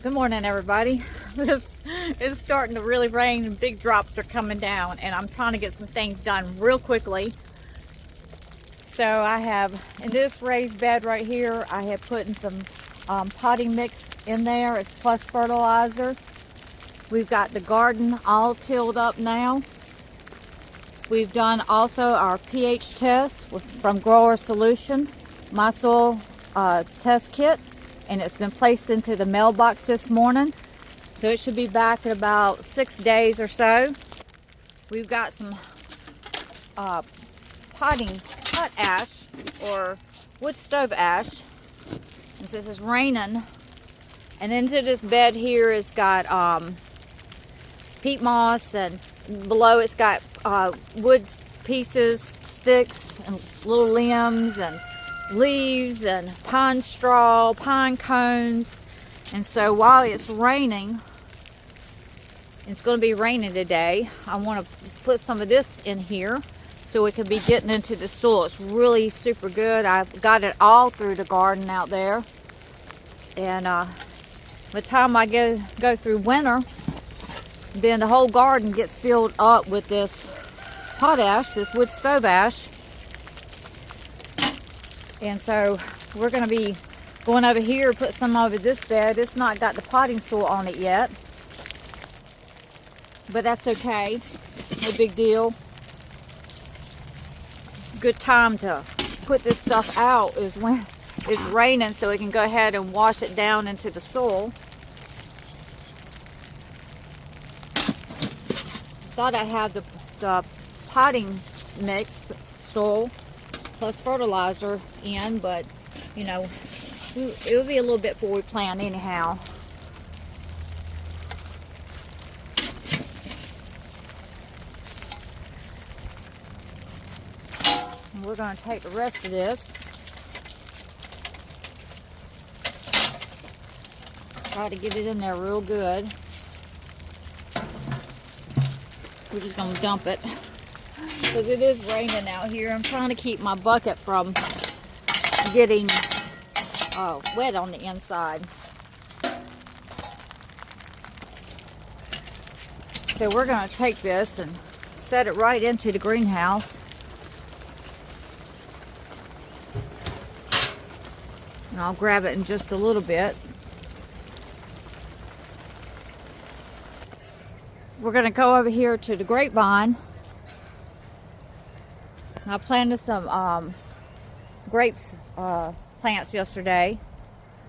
Good morning, everybody. It's starting to really rain and big drops are coming down, and I'm trying to get some things done real quickly. So I have, in this raised bed right here, I have put in some potting mix in there. It's plus fertilizer. We've got the garden all tilled up now. We've done also our pH test from Grower Solution, my soil test kit, and it's been placed into the mailbox this morning. So it should be back in about 6 days or so. We've got some pot ash or wood stove ash. And since it's raining, and into this bed here it's got peat moss, and below it's got wood pieces, sticks, and little limbs, and leaves, and pine straw, pine cones. And so while it's raining, it's going to be raining today, I want to put some of this in here so it can be getting into the soil. It's really super good. I've got it all through the garden out there, and by the time I go through winter, then the whole garden gets filled up with this potash, this wood stove ash. And so we're going to be going over here, put some over this bed. It's not got the potting soil on it yet, but that's okay. No big deal. Good time to put this stuff out is when it's raining, so we can go ahead and wash it down into the soil. Thought I had the potting mix soil plus fertilizer in, but you know, it will be a little bit before we plant anyhow. And we're going to take the rest of this, try to get it in there real good. We're just going to dump it because it is raining out here. I'm trying to keep my bucket from getting wet on the inside. So we're going to take this and set it right into the greenhouse. And I'll grab it in just a little bit. We're going to go over here to the grapevine. I planted some grapes plants yesterday.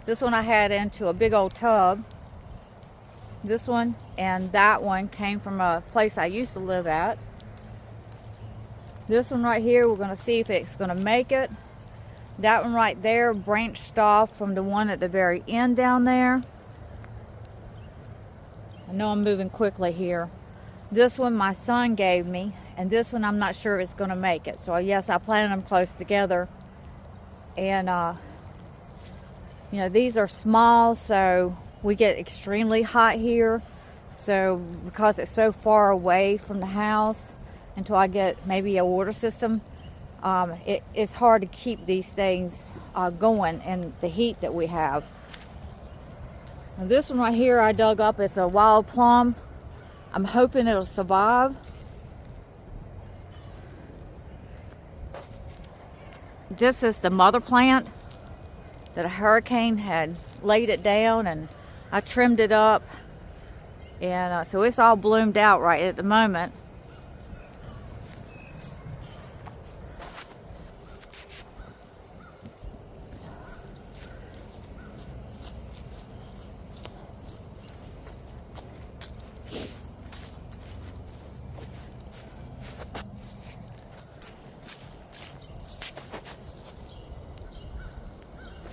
This one I had into a big old tub. This one and that one came from a place I used to live at. This one right here, we're going to see if it's going to make it. That one right there branched off from the one at the very end down there. I know I'm moving quickly here. This one my son gave me, and this one I'm not sure it's going to make it. So yes, I planted them close together. And you know, these are small, so we get extremely hot here. So because it's so far away from the house until I get maybe a water system, it's hard to keep these things going in the heat that we have. Now this one right here I dug up, it's a wild plum. I'm hoping it'll survive. This is the mother plant that a hurricane had laid it down, and I trimmed it up, and so it's all bloomed out right at the moment.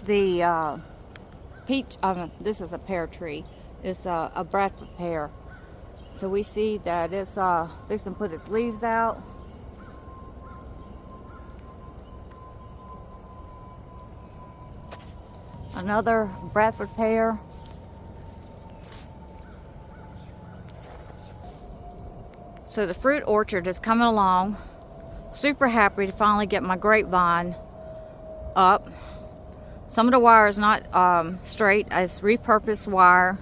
The peach, this is a pear tree. It's a Bradford pear. So we see that it's fixing to put its leaves out. Another Bradford pear. So the fruit orchard is coming along. Super happy to finally get my grapevine up. Some of the wire is not straight. It's repurposed wire.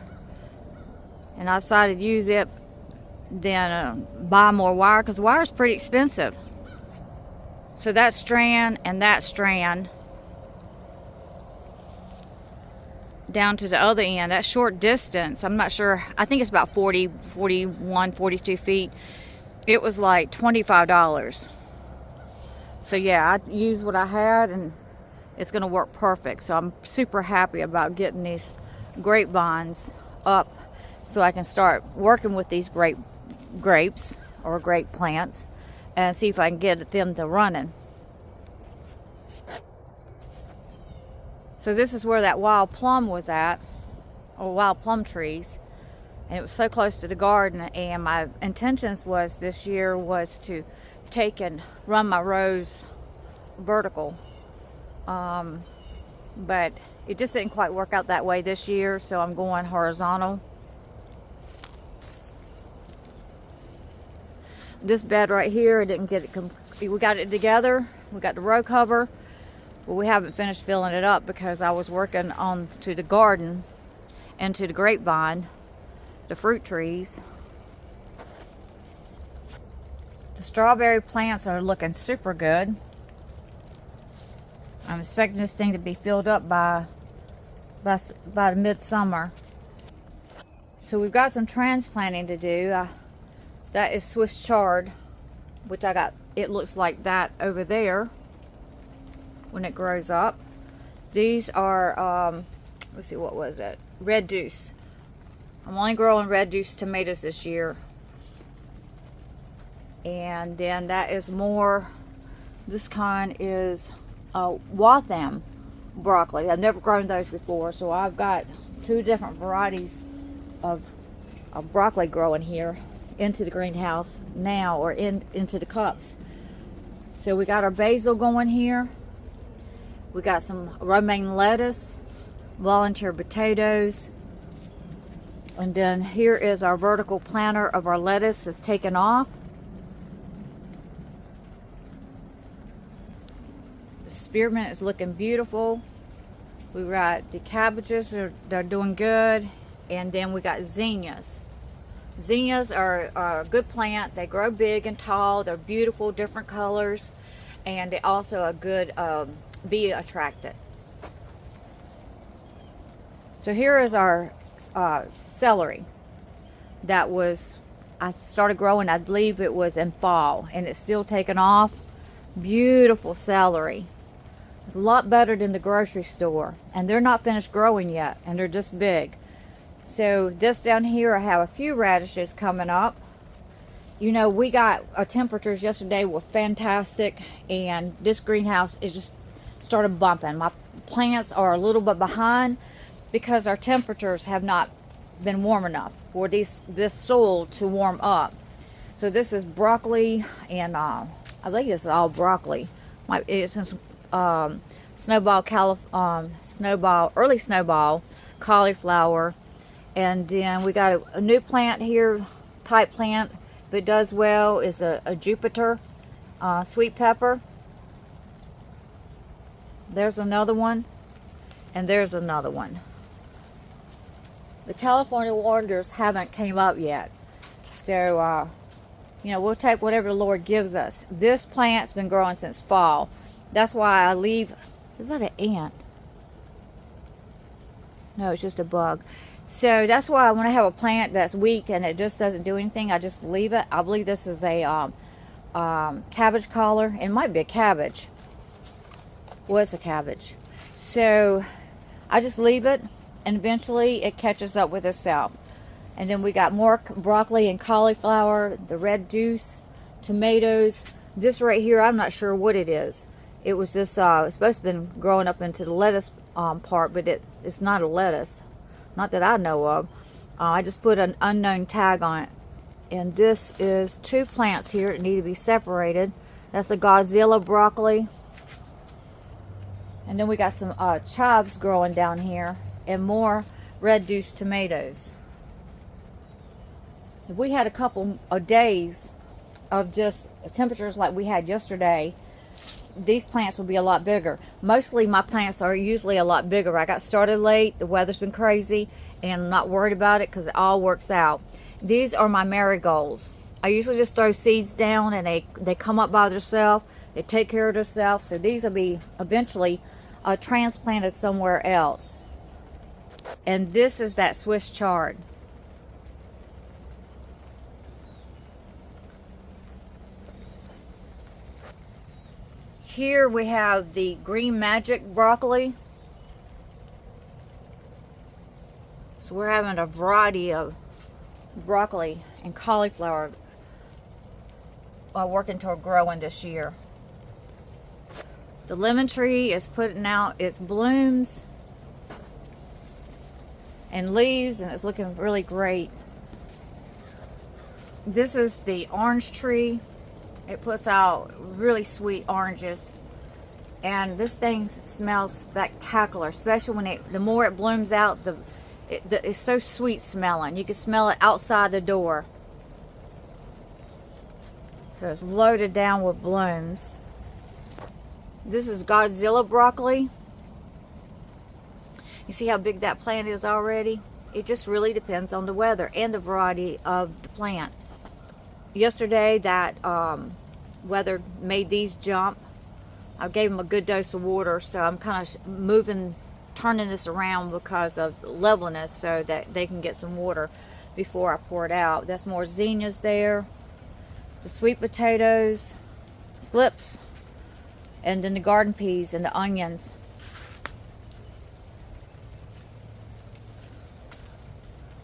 And I decided to use it, then buy more wire, because wire is pretty expensive. So that strand and that strand down to the other end, that short distance, I'm not sure, I think it's about 40, 41, 42 feet. It was like $25. So yeah, I used what I had and it's gonna work perfect. So I'm super happy about getting these grapevines up so I can start working with these grapes or grape plants and see if I can get them to running. So this is where that wild plum was at, or wild plum trees, and it was so close to the garden. And my intentions was this year was to take and run my rows vertical, but it just didn't quite work out that way this year, so I'm going horizontal. This bed right here, I didn't get it. We got it together. We got the row cover. Well, we haven't finished filling it up because I was working on to the garden and to the grapevine, the fruit trees. The strawberry plants are looking super good. I'm expecting this thing to be filled up by midsummer. So we've got some transplanting to do. That is Swiss chard, which I got. It looks like that over there when it grows up. These are, let's see, what was it? Red Deuce. I'm only growing Red Deuce tomatoes this year. And then that is more, this kind is Waltham broccoli. I've never grown those before, so I've got 2 different varieties of broccoli growing here into the greenhouse now, or into the cups. So we got our basil going here. We got some romaine lettuce, volunteer potatoes, and then here is our vertical planter of our lettuce that's taken off. The spearmint is looking beautiful. We got the cabbages, they're doing good, and then we got zinnias. Zinnias are a good plant. They grow big and tall. They're beautiful, different colors, and they also a good bee attractant. So here is our celery that I started growing, I believe it was in fall, and it's still taking off. Beautiful celery. It's a lot better than the grocery store, and they're not finished growing yet, and they're just big. So this down here, I have a few radishes coming up. You know, we got our temperatures yesterday were fantastic, and this greenhouse is just started bumping. My plants are a little bit behind because our temperatures have not been warm enough for this soil to warm up. So this is broccoli, and I think this is all broccoli. It's early snowball, cauliflower, and then we got a new plant here, type plant. If it does well, is a Jupiter sweet pepper. There's another one, and there's another one. The California Wonders haven't came up yet, so you know, we'll take whatever the Lord gives us. This plant's been growing since fall. That's why I leave. Is that an ant? No, it's just a bug. So that's why when I have a plant that's weak and it just doesn't do anything, I just leave it. I believe this is a cabbage collar. It might be a cabbage. Well, it's a cabbage. So I just leave it, and eventually it catches up with itself. And then we got more broccoli and cauliflower, the red deuce, tomatoes. This right here, I'm not sure what it is. It was just it's supposed to have been growing up into the lettuce part, but it's not a lettuce. Not that I know of. I just put an unknown tag on it. And this is 2 plants here that need to be separated. That's a Godzilla broccoli. And then we got some chives growing down here, and more red deuce tomatoes. If we had a couple of days of just temperatures like we had yesterday, these plants will be a lot bigger. Mostly my plants are usually a lot bigger. I got started late, the weather's been crazy, and I'm not worried about it because it all works out. These are my marigolds. I usually just throw seeds down and they come up by themselves. They take care of themselves. So these will be eventually transplanted somewhere else. And this is that Swiss chard. Here we have the green magic broccoli. So we're having a variety of broccoli and cauliflower working toward growing this year. The lemon tree is putting out its blooms and leaves, and it's looking really great. This is the orange tree. It puts out really sweet oranges, and this thing smells spectacular, especially when the more it blooms out, it's so sweet smelling. You can smell it outside the door. So it's loaded down with blooms. This is Godzilla broccoli. You see how big that plant is already? It just really depends on the weather and the variety of the plant. Yesterday that weather made these jump. I gave them a good dose of water, so I'm kind of turning this around because of the levelness so that they can get some water before I pour it out. That's more zinnias there, the sweet potatoes, slips, and then the garden peas and the onions.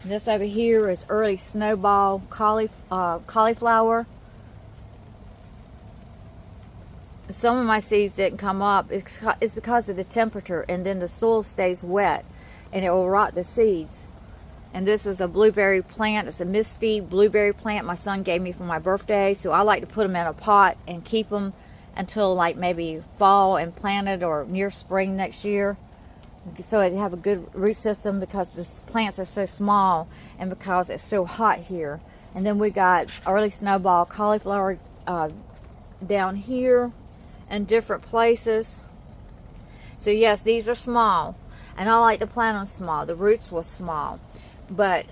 This over here is early snowball cauliflower. Some of my seeds didn't come up. It's because of the temperature, and then the soil stays wet and it will rot the seeds. And this is a blueberry plant. It's a misty blueberry plant my son gave me for my birthday, so I like to put them in a pot and keep them until like maybe fall and plant it, or near spring next year, so it have a good root system, because the plants are so small and because it's so hot here. And then we got early snowball cauliflower down here and different places. So yes, these are small, and I like to plant them small. The roots were small, but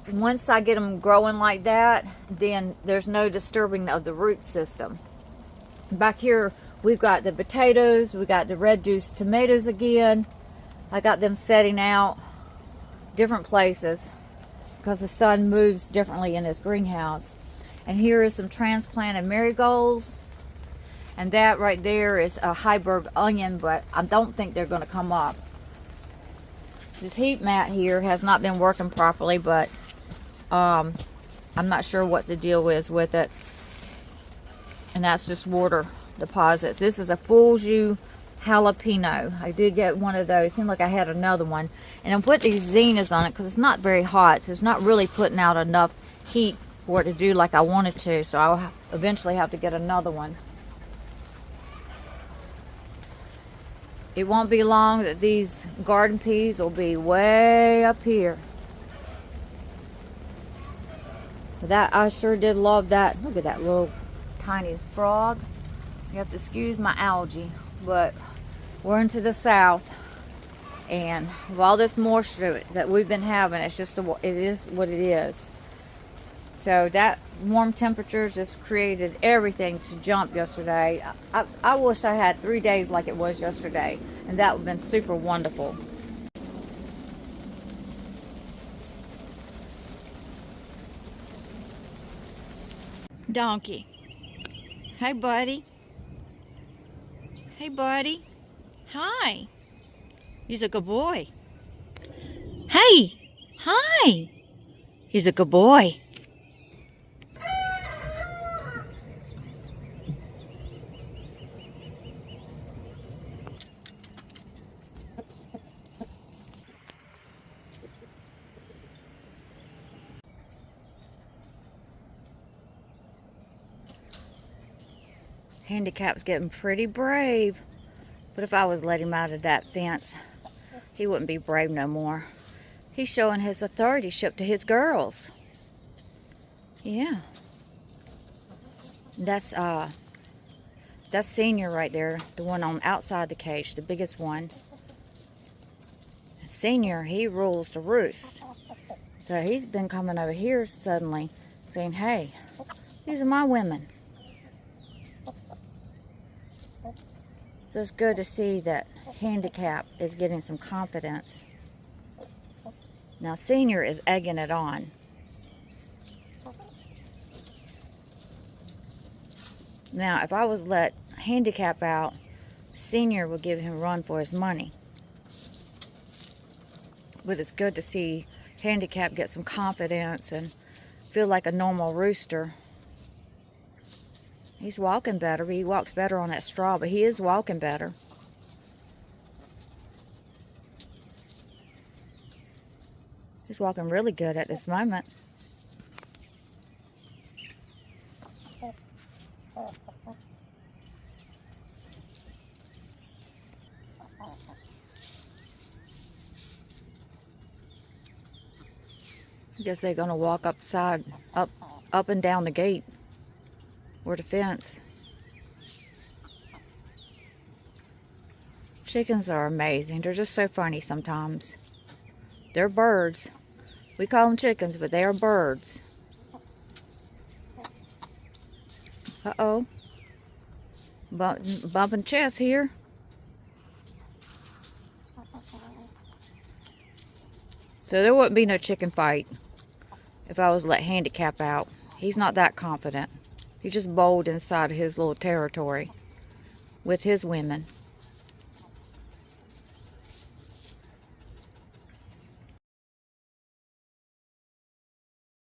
once I get them growing like that, then there's no disturbing of the root system. Back here we've got the potatoes, we got the red juice tomatoes again. I got them setting out different places because the sun moves differently in this greenhouse. And here is some transplanted marigolds. And that right there is a hybrid onion, but I don't think they're going to come up. This heat mat here has not been working properly, but I'm not sure what the deal is with it. And that's just water deposits. This is a Fulju jalapeno. I did get one of those. Seemed like I had another one. And I'll put these zinnias on it because it's not very hot, so it's not really putting out enough heat for it to do like I wanted to. So I'll eventually have to get another one. It won't be long that these garden peas will be way up here. That, I sure did love that. Look at that little tiny frog. You have to excuse my algae, but we're into the south, and with all this moisture that we've been having, it is what it is. So that warm temperatures just created everything to jump yesterday. I wish I had 3 days like it was yesterday, and that would have been super wonderful. Donkey. Hey, buddy. Hey, buddy. Hi. He's a good boy. Hey. Hi. He's a good boy. Handicap's getting pretty brave. But if I was letting him out of that fence, he wouldn't be brave no more. He's showing his authority-ship to his girls. Yeah. That's That's Senior right there, the one on outside the cage, the biggest one. Senior, he rules the roost. So he's been coming over here suddenly saying, hey, these are my women. So it's good to see that Handicap is getting some confidence. Now Senior is egging it on. Now if I was let Handicap out, Senior would give him a run for his money. But it's good to see Handicap get some confidence and feel like a normal rooster. He's walking better. He walks better on that straw, but he is walking better. He's walking really good at this moment. I guess they're gonna walk up and down the gate or the fence. Chickens are amazing. They're just so funny sometimes. They're birds. We call them chickens, but they are birds. Uh-oh. Bumping chests here. So there wouldn't be no chicken fight if I was let Handicap out. He's not that confident. He's just bold inside his little territory with his women.